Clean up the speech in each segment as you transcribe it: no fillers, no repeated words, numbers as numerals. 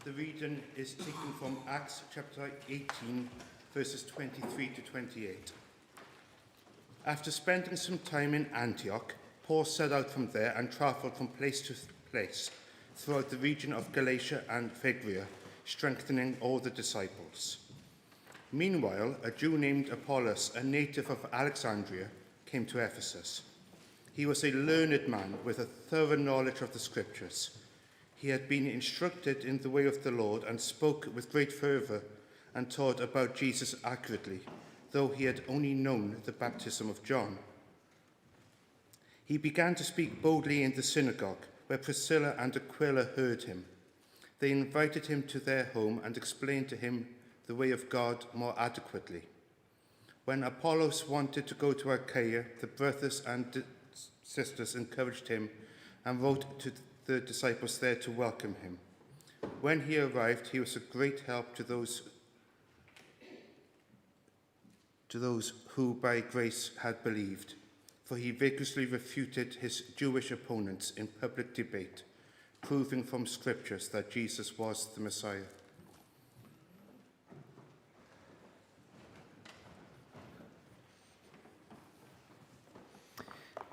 The reading is taken from Acts chapter 18, verses 23 to 28. After spending some time in Antioch, Paul set out from there and travelled from place to place throughout the region of Galatia and Phrygia, strengthening all the disciples. Meanwhile, a Jew named Apollos, a native of Alexandria, came to Ephesus. He was a learned man with a thorough knowledge of the Scriptures. He had been instructed in the way of the Lord and spoke with great fervour and taught about Jesus accurately, though he had only known the baptism of John. He began to speak boldly in the synagogue, where Priscilla and Aquila heard him. They invited him to their home and explained to him the way of God more adequately. When Apollos wanted to go to Achaia, the brothers and sisters encouraged him and wrote to the disciples there to welcome him. When he arrived, he was a great help to those who by grace had believed, for he vigorously refuted his Jewish opponents in public debate, proving from Scriptures that Jesus was the Messiah.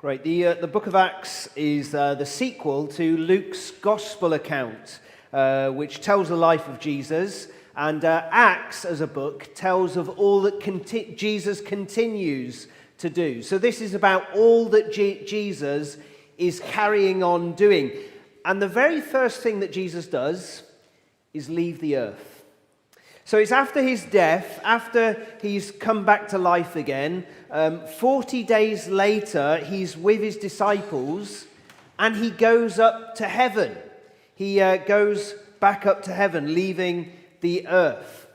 Great. The book of Acts is the sequel to Luke's gospel account, which tells the life of Jesus. And Acts, as a book, tells of all that Jesus continues to do. So this is about all that Jesus is carrying on doing. And the very first thing that Jesus does is leave the earth. So it's after his death, after he's come back to life again, 40 days later, he's with his disciples and he goes up to heaven. He goes back up to heaven, leaving the earth.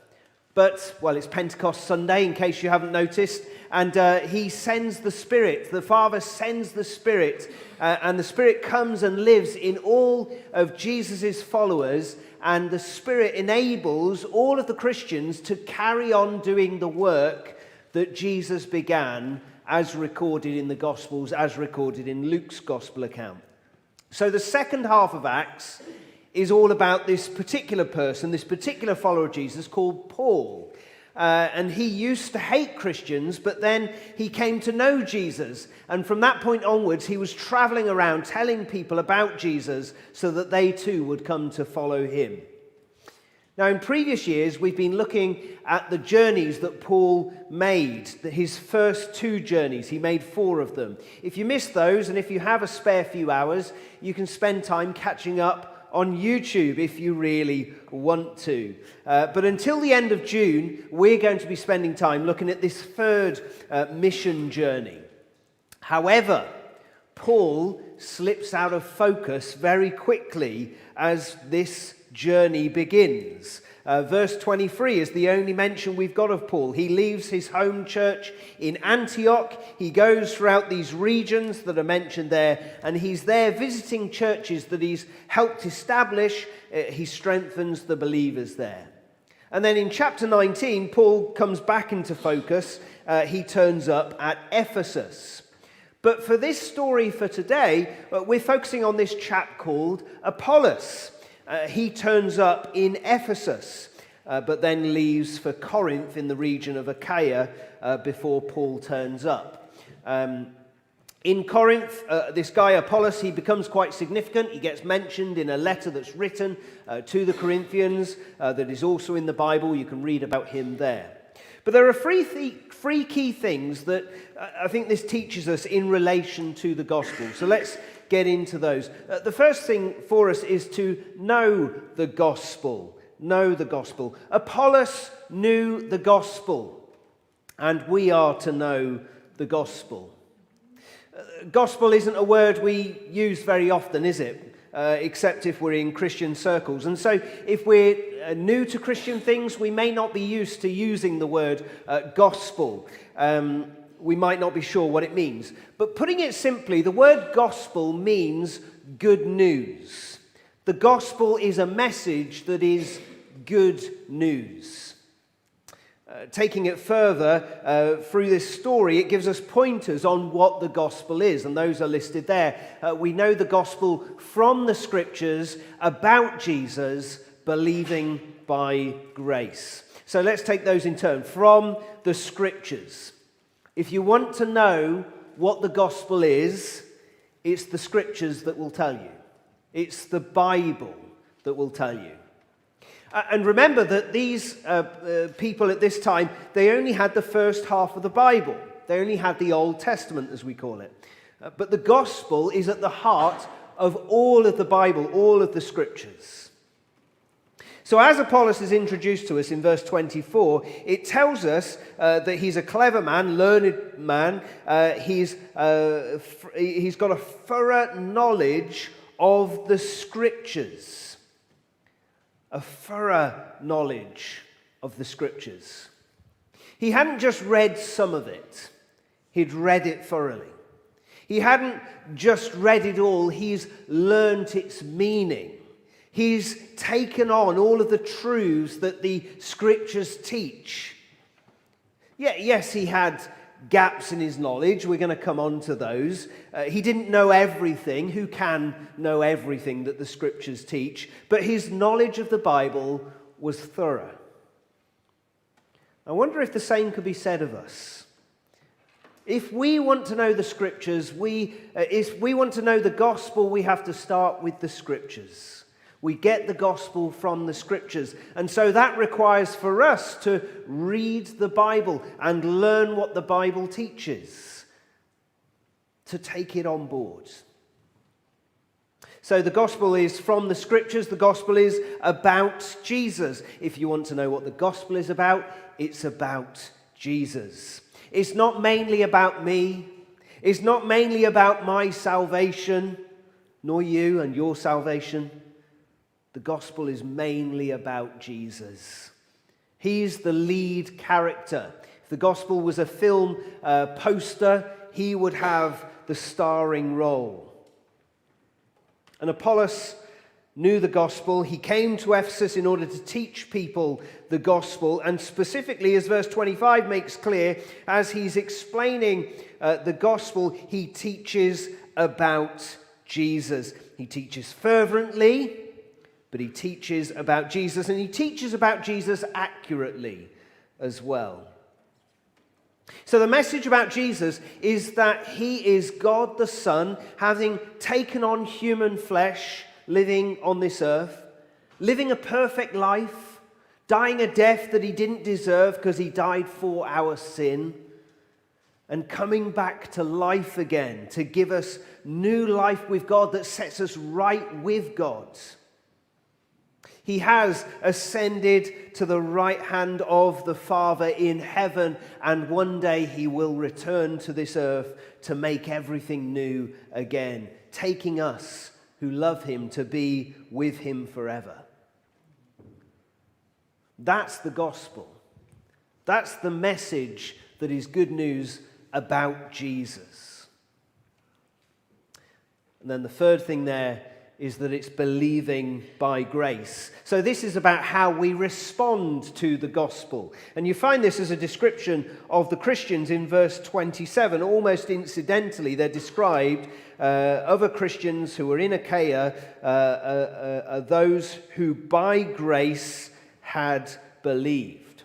But, well, it's Pentecost Sunday, in case you haven't noticed, and he sends the Spirit. The Father sends the Spirit, and the Spirit comes and lives in all of Jesus' followers, and the Spirit enables all of the Christians to carry on doing the work that Jesus began, as recorded in the Gospels, as recorded in Luke's Gospel account. So the second half of Acts is all about this particular person, this particular follower of Jesus called Paul. And he used to hate Christians, but then he came to know Jesus. And from that point onwards, he was traveling around telling people about Jesus so that they too would come to follow him. Now, in previous years, we've been looking at the journeys that Paul made, his first 2 journeys. He made 4 of them. If you missed those, and if you have a spare few hours, you can spend time catching up on YouTube if you really want to. But until the end of June, we're going to be spending time looking at this 3rd mission journey. However, Paul slips out of focus very quickly as this journey begins. Verse 23 is the only mention we've got of Paul. He leaves his home church in Antioch. He goes throughout these regions that are mentioned there, and he's there visiting churches that he's helped establish. He strengthens the believers there. And then in chapter 19, Paul comes back into focus. He turns up at Ephesus. But for this story for today, we're focusing on this chap called Apollos. He turns up in Ephesus, but then leaves for Corinth in the region of Achaia before Paul turns up. In Corinth, this guy Apollos, he becomes quite significant. He gets mentioned in a letter that's written to the Corinthians that is also in the Bible. You can read about him there. But there are three key things that I think this teaches us in relation to the gospel. So let's get into those. The first thing for us is to know the gospel. Know the gospel. Apollos knew the gospel, and we are to know the gospel. Gospel isn't a word we use very often, is it? Except if we're in Christian circles. And so if we're new to Christian things, we may not be used to using the word gospel. We might not be sure what it means. But putting it simply, the word gospel means good news. The gospel is a message that is good news. Taking it further through this story, it gives us pointers on what the gospel is, and those are listed there. We know the gospel from the Scriptures about Jesus, believing by grace. So let's take those in turn. From the Scriptures. If you want to know what the gospel is, it's the Scriptures that will tell you. It's the Bible that will tell you. And remember that these people at this time, they only had the first half of the Bible. They only had the Old Testament, as we call it. But the gospel is at the heart of all of the Bible, all of the Scriptures. So as Apollos is introduced to us in verse 24, it tells us that he's a clever man, learned man. He's got a thorough knowledge of the Scriptures. A thorough knowledge of the Scriptures. He hadn't just read some of it. He'd read it thoroughly. He hadn't just read it all. He's learnt its meaning. He's taken on all of the truths that the Scriptures teach. Yeah, yes, he had gaps in his knowledge. We're going to come on to those. He didn't know everything. Who can know everything that the Scriptures teach? But his knowledge of the Bible was thorough. I wonder if the same could be said of us. If we want to know the Scriptures, if we want to know the gospel, we have to start with the Scriptures. We get the gospel from the Scriptures. And so that requires for us to read the Bible and learn what the Bible teaches, to take it on board. So the gospel is from the Scriptures. The gospel is about Jesus. If you want to know what the gospel is about, it's about Jesus. It's not mainly about me. It's not mainly about my salvation, nor you and your salvation. The gospel is mainly about Jesus. He's the lead character. If the gospel was a film poster, he would have the starring role. And Apollos knew the gospel. He came to Ephesus in order to teach people the gospel. And specifically, as verse 25 makes clear, as he's explaining the gospel, he teaches about Jesus. He teaches fervently, but he teaches about Jesus, and he teaches about Jesus accurately as well. So the message about Jesus is that he is God the Son, having taken on human flesh, living on this earth, living a perfect life, dying a death that he didn't deserve because he died for our sin, and coming back to life again to give us new life with God that sets us right with God. He has ascended to the right hand of the Father in heaven, and one day he will return to this earth to make everything new again, taking us who love him to be with him forever. That's the gospel. That's the message that is good news about Jesus. And then the third thing there is that it's believing by grace. So this is about how we respond to the gospel. And you find this as a description of the Christians in verse 27. Almost incidentally, they're described, other Christians who were in Achaia, are those who by grace had believed.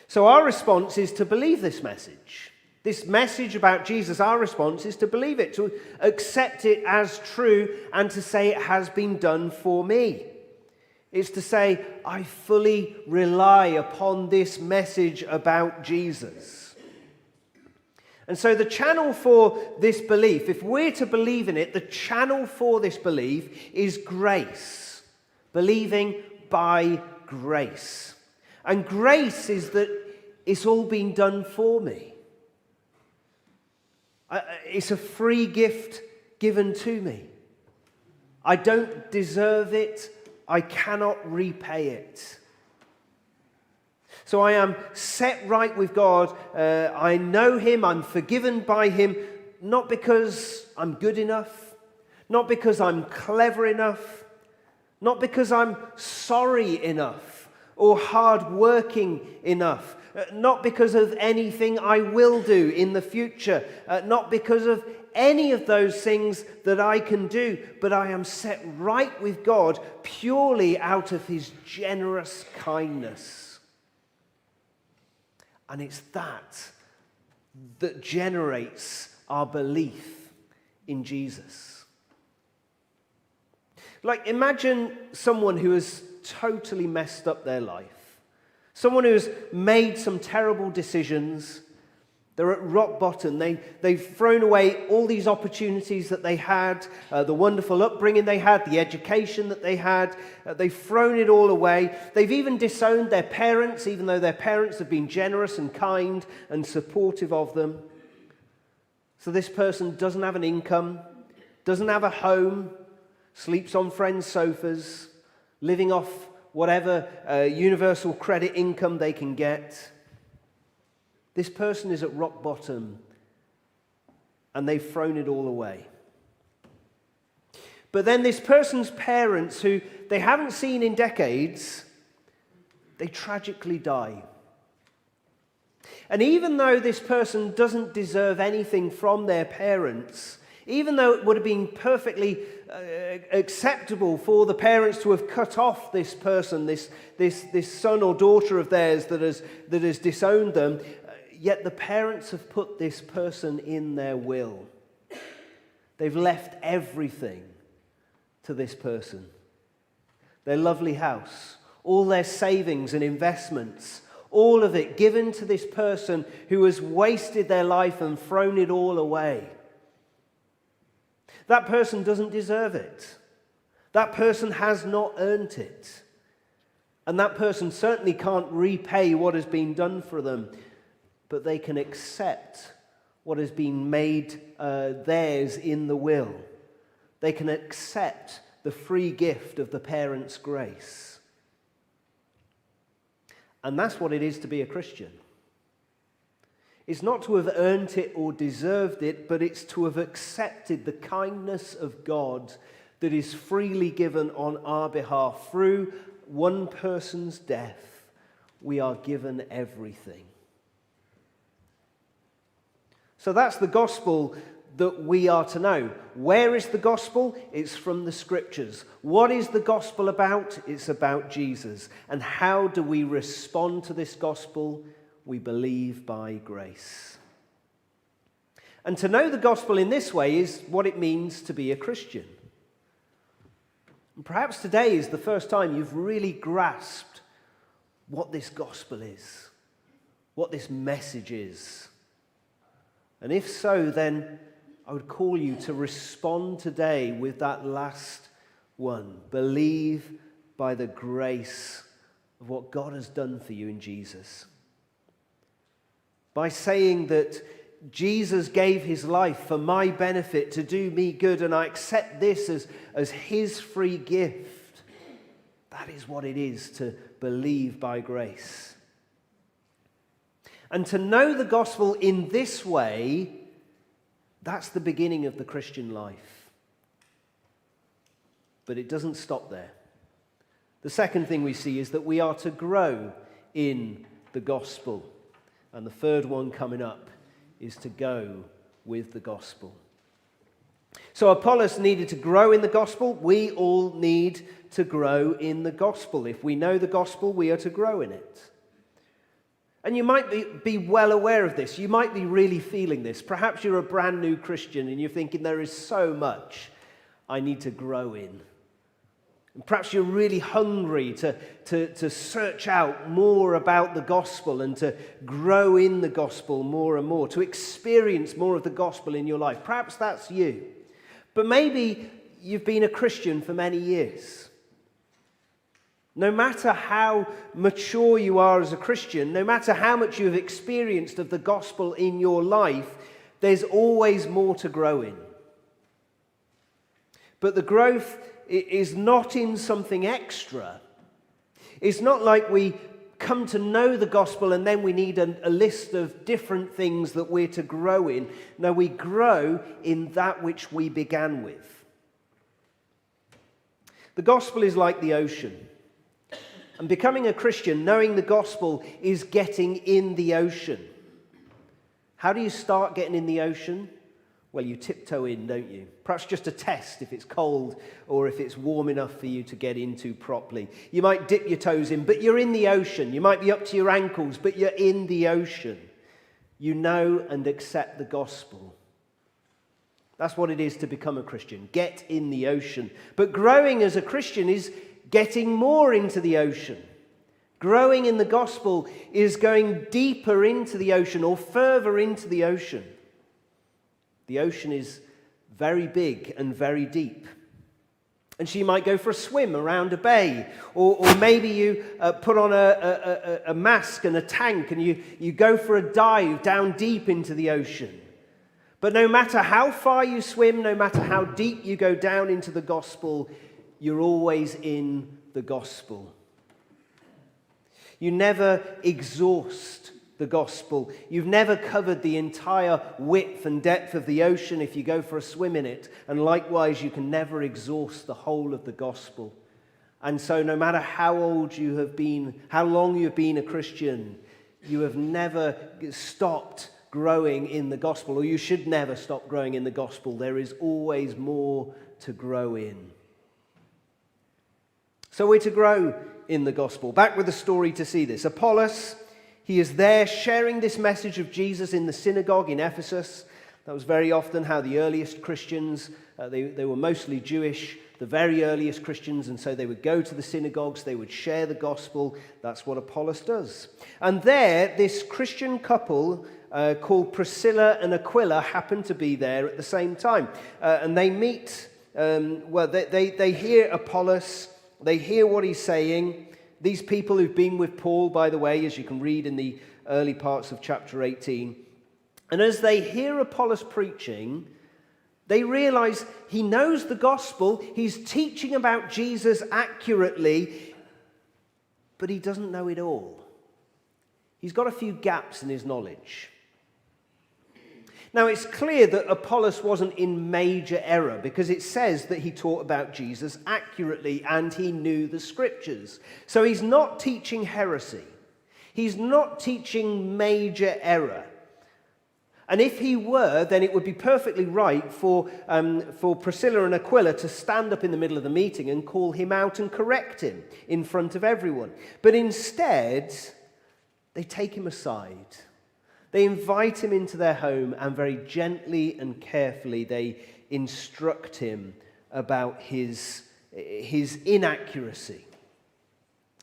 So our response is to believe this message. This message about Jesus, our response is to believe it, to accept it as true, and to say it has been done for me. It's to say, I fully rely upon this message about Jesus. And so the channel for this belief, if we're to believe in it, the channel for this belief is grace. Believing by grace. And grace is that it's all been done for me. It's a free gift given to me. I don't deserve it. I cannot repay it. So I am set right with God. I know him. I'm forgiven by him. Not because I'm good enough. Not because I'm clever enough. Not because I'm sorry enough. or hard-working enough, not because of anything I will do in the future, not because of any of those things that I can do, but I am set right with God purely out of his generous kindness. And it's that generates our belief in Jesus. Like, imagine someone who has totally messed up their life. Someone who has made some terrible decisions. They're at rock bottom. They've thrown away all these opportunities that they had, the wonderful upbringing they had, the education that they had. They've thrown it all away. They've even disowned their parents, even though their parents have been generous and kind and supportive of them. So this person doesn't have an income, doesn't have a home, sleeps on friends' sofas, living off whatever universal credit income they can get. This person is at rock bottom, and they've thrown it all away. But then this person's parents, who they haven't seen in decades, they tragically die. And even though this person doesn't deserve anything from their parents, even though it would have been perfectly acceptable for the parents to have cut off this person, this son or daughter of theirs that has disowned them, yet the parents have put this person in their will. They've left everything to this person. Their lovely house, all their savings and investments, all of it given to this person who has wasted their life and thrown it all away. That person doesn't deserve it. That person has not earned it. And that person certainly can't repay what has been done for them. But they can accept what has been made theirs in the will. They can accept the free gift of the parents' grace. And that's what it is to be a Christian. It's not to have earned it or deserved it, but it's to have accepted the kindness of God that is freely given on our behalf. Through one person's death, we are given everything. So that's the gospel that we are to know. Where is the gospel? It's from the scriptures. What is the gospel about? It's about Jesus. And how do we respond to this gospel? We believe by grace. And to know the gospel in this way is what it means to be a Christian. And perhaps today is the first time you've really grasped what this gospel is, what this message is. And if so, then I would call you to respond today with that last one. Believe by the grace of what God has done for you in Jesus. By saying that Jesus gave his life for my benefit to do me good, and I accept this as his free gift. That is what it is to believe by grace. And to know the gospel in this way, that's the beginning of the Christian life. But it doesn't stop there. The second thing we see is that we are to grow in the gospel. And the third one coming up is to go with the gospel. So Apollos needed to grow in the gospel. We all need to grow in the gospel. If we know the gospel, we are to grow in it. And you might be well aware of this. You might be really feeling this. Perhaps you're a brand new Christian and you're thinking there is so much I need to grow in. And perhaps you're really hungry to search out more about the gospel and to grow in the gospel more and more, to experience more of the gospel in your life. Perhaps that's you. But maybe you've been a Christian for many years. No matter how mature you are as a Christian, no matter how much you've experienced of the gospel in your life, there's always more to grow in. But the growth is not in something extra. It's not like we come to know the gospel and then we need a list of different things that we're to grow in. No, we grow in that which we began with. The gospel is like the ocean. And becoming a Christian, knowing the gospel, is getting in the ocean. How do you start getting in the ocean? Well, you tiptoe in, don't you? Perhaps just a test if it's cold or if it's warm enough for you to get into properly. You might dip your toes in, but you're in the ocean. You might be up to your ankles, but you're in the ocean. You know and accept the gospel. That's what it is to become a Christian. Get in the ocean. But growing as a Christian is getting more into the ocean. Growing in the gospel is going deeper into the ocean or further into the ocean. The ocean is very big and very deep. And so you might go for a swim around a bay, or maybe you put on a mask and a tank and you go for a dive down deep into the ocean. But no matter how far you swim, no matter how deep you go down into the gospel, you're always in the gospel. You never exhaust the gospel. You've never covered the entire width and depth of the ocean if you go for a swim in it. And likewise, you can never exhaust the whole of the gospel. And so no matter how old you have been, how long you've been a Christian, you have never stopped growing in the gospel, or you should never stop growing in the gospel. There is always more to grow in. So we're to grow in the gospel. Back with the story to see this. Apollos, he is there sharing this message of Jesus in the synagogue in Ephesus. That was very often how the earliest Christians, they were mostly Jewish, the very earliest Christians, and so they would go to the synagogues, they would share the gospel. That's what Apollos does. And there, this Christian couple called Priscilla and Aquila happened to be there at the same time. And they meet, they hear Apollos, they hear what he's saying. These people who've been with Paul, by the way, as you can read in the early parts of chapter 18. And as they hear Apollos preaching, they realize he knows the gospel, he's teaching about Jesus accurately, but he doesn't know it all. He's got a few gaps in his knowledge. Now, it's clear that Apollos wasn't in major error because it says that he taught about Jesus accurately and he knew the scriptures. So he's not teaching heresy. He's not teaching major error. And if he were, then it would be perfectly right for Priscilla and Aquila to stand up in the middle of the meeting and call him out and correct him in front of everyone. But instead, they take him aside. They invite him into their home and very gently and carefully they instruct him about his inaccuracy.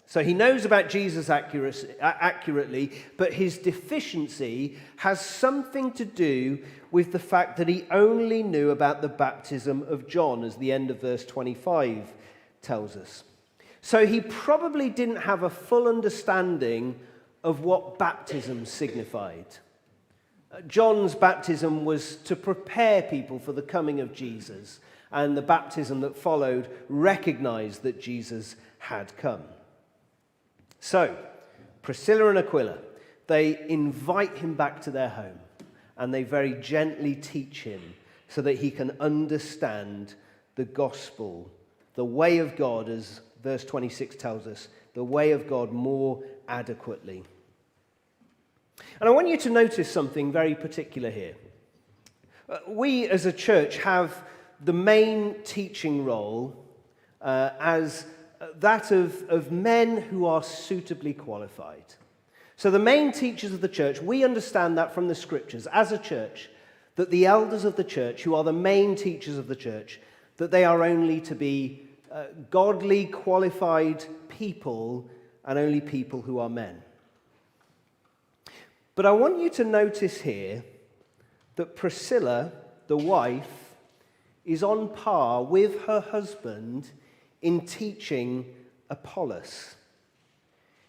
So he knows about Jesus accurately, but his deficiency has something to do with the fact that he only knew about the baptism of John, as the end of verse 25 tells us. So he probably didn't have a full understanding of what baptism signified. John's baptism was to prepare people for the coming of Jesus, and the baptism that followed recognized that Jesus had come. So, Priscilla and Aquila, they invite him back to their home, and they very gently teach him so that he can understand the gospel, the way of God, as verse 26 tells us, the way of God more adequately. And I want you to notice something very particular here. We as a church have the main teaching role as that of men who are suitably qualified. So the main teachers of the church, we understand that from the scriptures as a church, that the elders of the church, who are the main teachers of the church, that they are only to be godly, qualified people, and only people who are men. But I want you to notice here that Priscilla, the wife, is on par with her husband in teaching Apollos.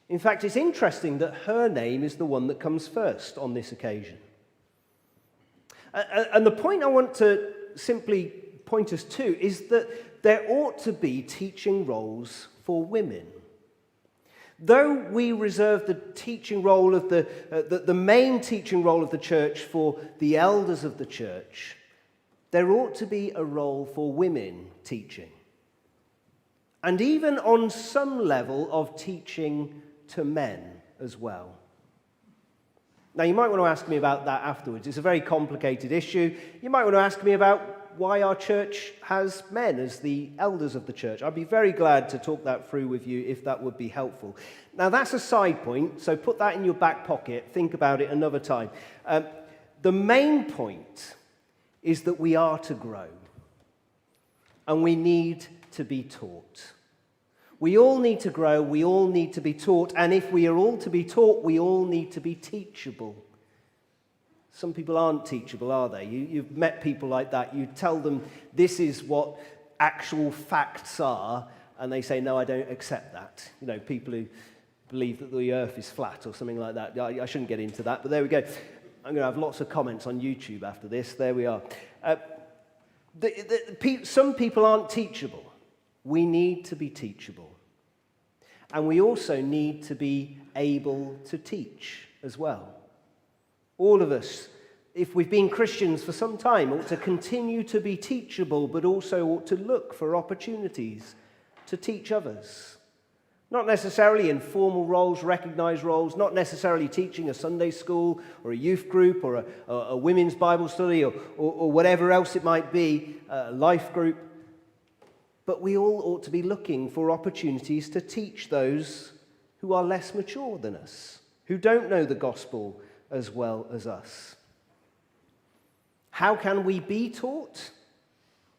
In fact, it's interesting that her name is the one that comes first on this occasion. And the point I want to simply point us to is that there ought to be teaching roles for women. Though we reserve the teaching role of the main teaching role of the church for the elders of the church, there ought to be a role for women teaching. and even on some level of teaching to men as well. Now, you might want to ask me about that afterwards. It's a very complicated issue. You might want to ask me about why our church has men as the elders of the church. I'd be very glad to talk that through with you if that would be helpful. Now, that's a side point, so put that in your back pocket. Think about it another time. The main point is that we are to grow, and we need to be taught. We all need to grow, we all need to be taught, and if we are all to be taught, we all need to be teachable. Some people aren't teachable, are they? You've met people like that. You tell them this is what actual facts are, and they say, no, I don't accept that. You know, people who believe that the earth is flat or something like that. I shouldn't get into that, but there we go. I'm going to have lots of comments on YouTube after this. There we are. Some people aren't teachable. We need to be teachable. And we also need to be able to teach as well. All of us, if we've been Christians for some time, ought to continue to be teachable, but also ought to look for opportunities to teach others. Not necessarily in formal roles, recognized roles, not necessarily teaching a Sunday school or a youth group or a women's Bible study or whatever else it might be, a life group. But we all ought to be looking for opportunities to teach those who are less mature than us, who don't know the gospel as well as us. How can we be taught?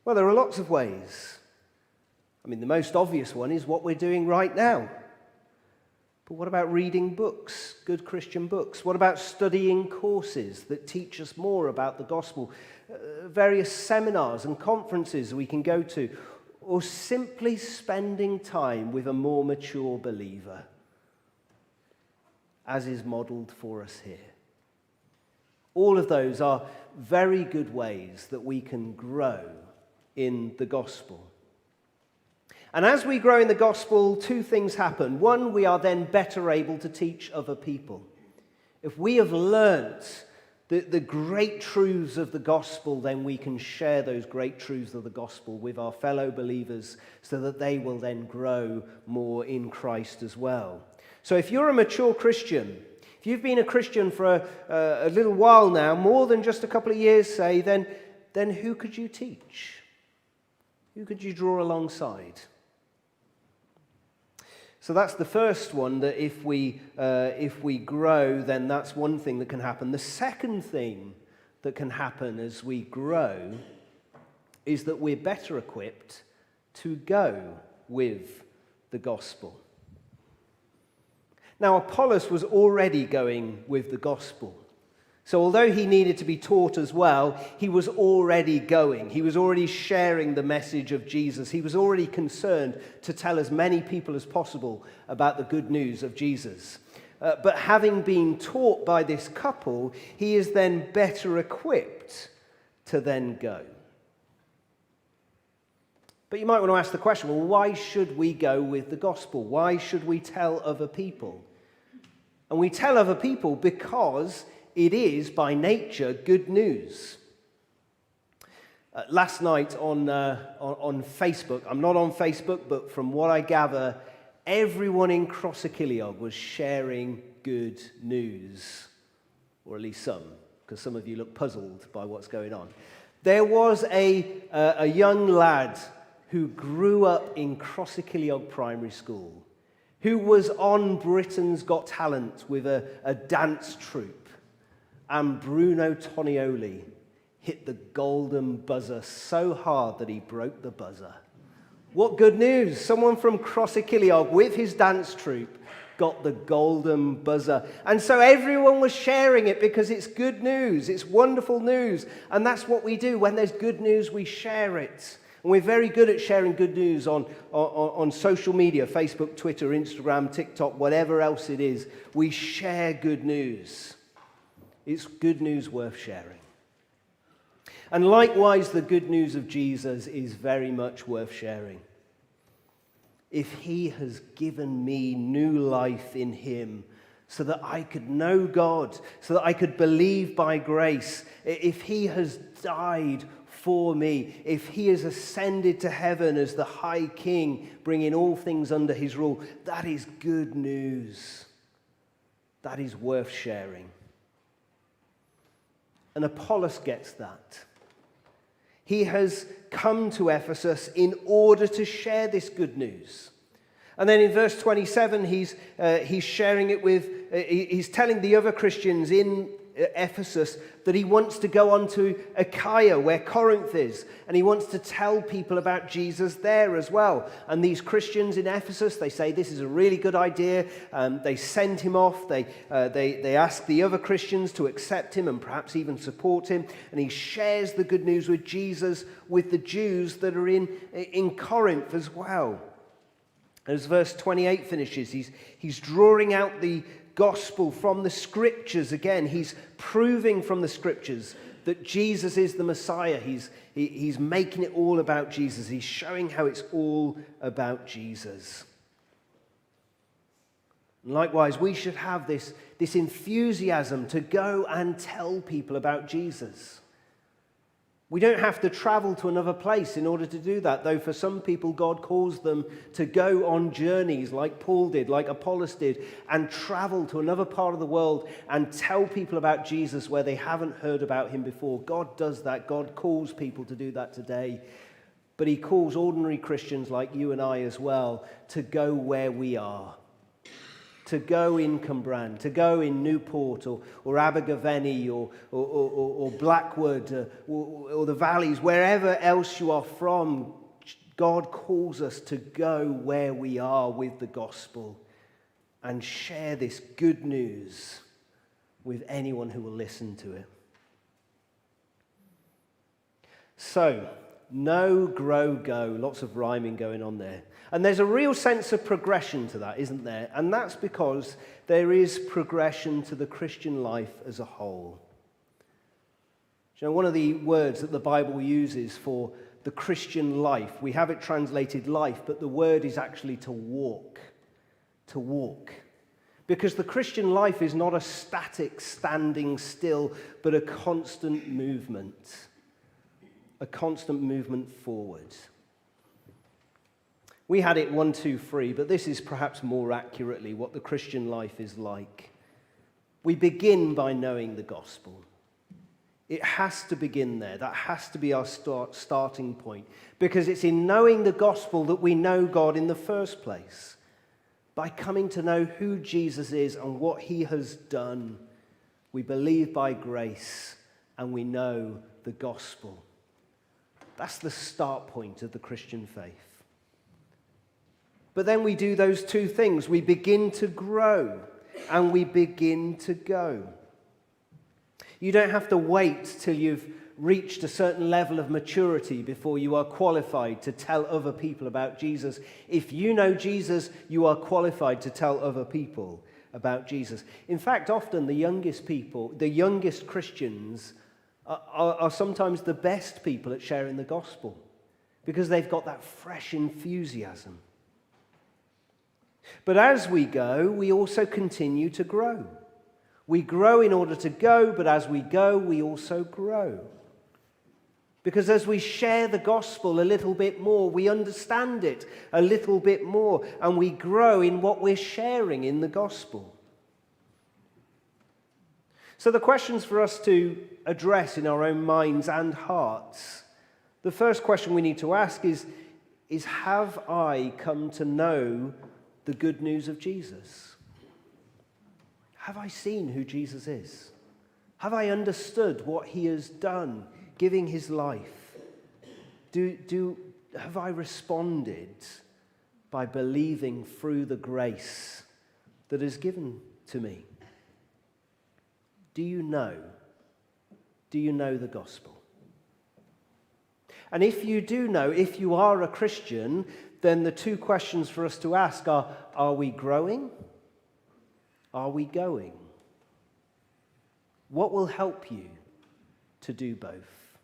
Well, there are lots of ways. I mean, the most obvious one is what we're doing right now. But what about reading books, good Christian books? What about studying courses that teach us more about the gospel? Various seminars and conferences we can go to, or simply spending time with a more mature believer, as is modeled for us here. All of those are very good ways that we can grow in the gospel. And as we grow in the gospel, two things happen. One, we are then better able to teach other people. If we have learnt the great truths of the gospel, then we can share those great truths of the gospel with our fellow believers so that they will then grow more in Christ as well. So if you're a mature Christian, if you've been a Christian for a little while now, more than just a couple of years, say, then who could you teach? Who could you draw alongside? So that's the first one, that if we grow, then that's one thing that can happen. The second thing that can happen as we grow is that we're better equipped to go with the gospel. Now, Apollos was already going with the gospel. So although he needed to be taught as well, he was already going. He was already sharing the message of Jesus. He was already concerned to tell as many people as possible about the good news of Jesus. But having been taught by this couple, he is then better equipped to then go. But you might want to ask the question, well, why should we go with the gospel? Why should we tell other people? And we tell other people because it is, by nature, good news. Last night on Facebook, I'm not on Facebook, but from what I gather, everyone in Crossakilliog was sharing good news. Or at least some, because some of you look puzzled by what's going on. There was a young lad who grew up in Crossakilliog Primary School, who was on Britain's Got Talent with a dance troupe. And Bruno Tonioli hit the golden buzzer so hard that he broke the buzzer. What good news! Someone from Crossakilliog with his dance troupe got the golden buzzer. And so everyone was sharing it because it's good news. It's wonderful news. And that's what we do. When there's good news, we share it. And we're very good at sharing good news on social media, Facebook, Twitter, Instagram, TikTok, whatever else it is. We share good news. It's good news worth sharing. And likewise, the good news of Jesus is very much worth sharing. If he has given me new life in him so that I could know God, so that I could believe by grace, if he has died for me. If he has ascended to heaven as the high king, bringing all things under his rule, that is good news. That is worth sharing. And Apollos gets that. He has come to Ephesus in order to share this good news. And then in verse 27, he's sharing it with, he's telling the other Christians in Ephesus that he wants to go on to Achaia, where Corinth is, and he wants to tell people about Jesus there as well. And these Christians in Ephesus, they say this is a really good idea. They send him off. They ask the other Christians to accept him and perhaps even support him. And he shares the good news with Jesus with the Jews that are in Corinth as well. As verse 28 finishes, he's drawing out the gospel from the scriptures again. He's proving from the scriptures that Jesus is the Messiah. He's making it all about Jesus. He's showing how it's all about Jesus. And likewise, we should have this enthusiasm to go and tell people about Jesus. We don't have to travel to another place in order to do that, though for some people God calls them to go on journeys like Paul did, like Apollos did, and travel to another part of the world and tell people about Jesus where they haven't heard about him before. God does that. God calls people to do that today. But he calls ordinary Christians like you and I as well to go where we are. To go in Cwmbran, to go in Newport or Abergavenny or Blackwood or the valleys, wherever else you are from, God calls us to go where we are with the gospel and share this good news with anyone who will listen to it. So, know, grow, go. Lots of rhyming going on there. And there's a real sense of progression to that, isn't there? And that's because there is progression to the Christian life as a whole. You know, one of the words that the Bible uses for the Christian life, we have it translated life, but the word is actually to walk. To walk. Because the Christian life is not a static standing still, but a constant movement. A constant movement forward. We had it 1, 2, 3, but this is perhaps more accurately what the Christian life is like. We begin by knowing the gospel. It has to begin there. That has to be our starting point. Because it's in knowing the gospel that we know God in the first place. By coming to know who Jesus is and what he has done, we believe by grace and we know the gospel. That's the start point of the Christian faith. But then we do those two things. We begin to grow and we begin to go. You don't have to wait till you've reached a certain level of maturity before you are qualified to tell other people about Jesus. If you know Jesus, you are qualified to tell other people about Jesus. In fact, often the youngest people, the youngest Christians are sometimes the best people at sharing the gospel because they've got that fresh enthusiasm. But as we go, we also continue to grow. We grow in order to go, but as we go, we also grow. Because as we share the gospel a little bit more, we understand it a little bit more, and we grow in what we're sharing in the gospel. So the questions for us to address in our own minds and hearts, the first question we need to ask is have I come to know the good news of Jesus? Have I seen who Jesus is? Have I understood what he has done, giving his life? Have I responded by believing through the grace that is given to me? Do you know? Do you know the gospel? And if you do know, if you are a Christian, then the two questions for us to ask are we growing? Are we going? What will help you to do both?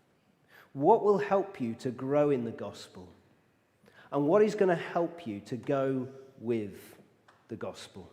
What will help you to grow in the gospel? And what is going to help you to go with the gospel?